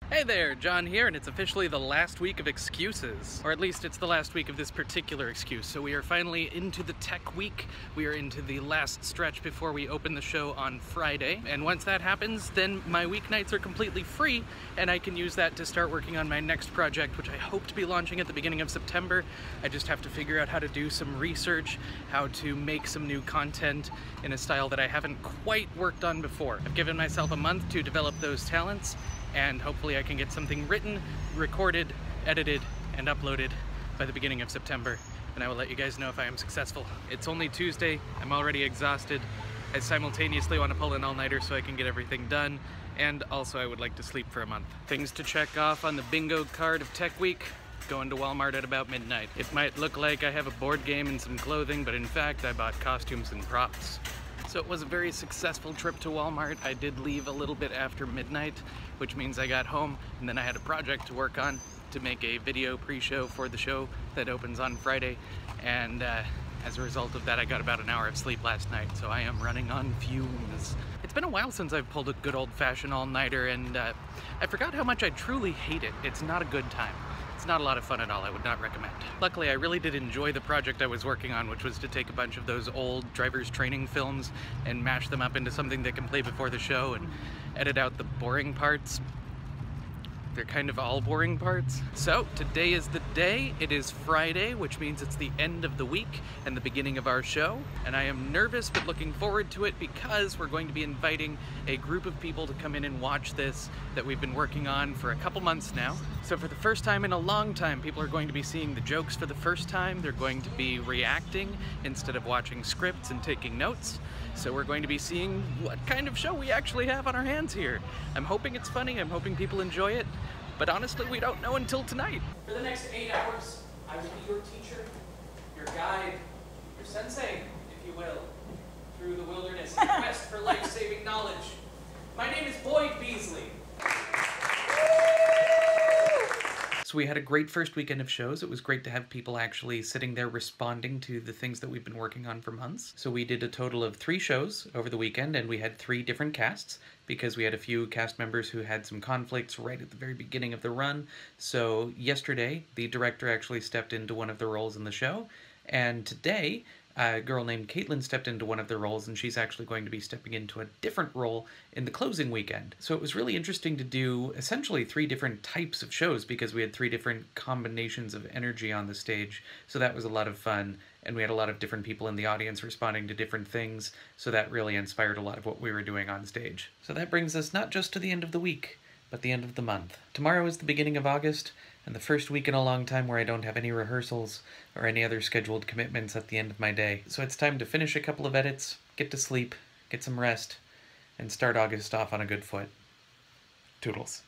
Hey there, John here, and it's officially the last week of excuses. Or at least it's the last week of this particular excuse. So we are finally into the tech week. We are into the last stretch before we open the show on Friday. And once that happens, then my weeknights are completely free, and I can use that to start working on my next project, which I hope to be launching at the beginning of September. I just have to figure out how to do some research, how to make some new content in a style that I haven't quite worked on before. I've given myself a month to develop those talents, and hopefully I can get something written, recorded, edited, and uploaded by the beginning of September, and I will let you guys know if I am successful. It's only Tuesday, I'm already exhausted. I simultaneously want to pull an all-nighter so I can get everything done, and also I would like to sleep for a month. Things to check off on the bingo card of Tech Week: going to Walmart at about midnight. It might look like I have a board game and some clothing, but in fact I bought costumes and props. So it was a very successful trip to Walmart. I did leave a little bit after midnight, which means I got home and then I had a project to work on to make a video pre-show for the show that opens on Friday. And as a result of that, I got about an hour of sleep last night, so I am running on fumes. It's been a while since I've pulled a good old-fashioned all-nighter, and I forgot how much I truly hate it. It's not a good time. It's not a lot of fun at all. I would not recommend. Luckily, I really did enjoy the project I was working on, which was to take a bunch of those old driver's training films and mash them up into something that can play before the show and edit out the boring parts. They're kind of all boring parts. So today is the day. It is Friday, which means it's the end of the week and the beginning of our show. And I am nervous but looking forward to it because we're going to be inviting a group of people to come in and watch this that we've been working on for a couple months now. So for the first time in a long time, people are going to be seeing the jokes for the first time. They're going to be reacting instead of watching scripts and taking notes. So we're going to be seeing what kind of show we actually have on our hands here. I'm hoping it's funny, I'm hoping people enjoy it, but honestly, we don't know until tonight. For the next 8 hours, I will be your teacher, your guide, your sensei, if you will, through the wilderness in quest for life-saving knowledge. My name is Boyd Beasley. So we had a great first weekend of shows. It was great to have people actually sitting there responding to the things that we've been working on for months. So we did a total of 3 shows over the weekend, and we had 3 different casts because we had a few cast members who had some conflicts right at the very beginning of the run. So yesterday, the director actually stepped into one of the roles in the show, and today, a girl named Caitlin stepped into one of the roles, and she's actually going to be stepping into a different role in the closing weekend. So it was really interesting to do essentially 3 different types of shows because we had 3 different combinations of energy on the stage. So that was a lot of fun, and we had a lot of different people in the audience responding to different things, so that really inspired a lot of what we were doing on stage. So that brings us not just to the end of the week, but the end of the month. Tomorrow is the beginning of August, and the first week in a long time where I don't have any rehearsals or any other scheduled commitments at the end of my day. So it's time to finish a couple of edits, get to sleep, get some rest, and start August off on a good foot. Toodles.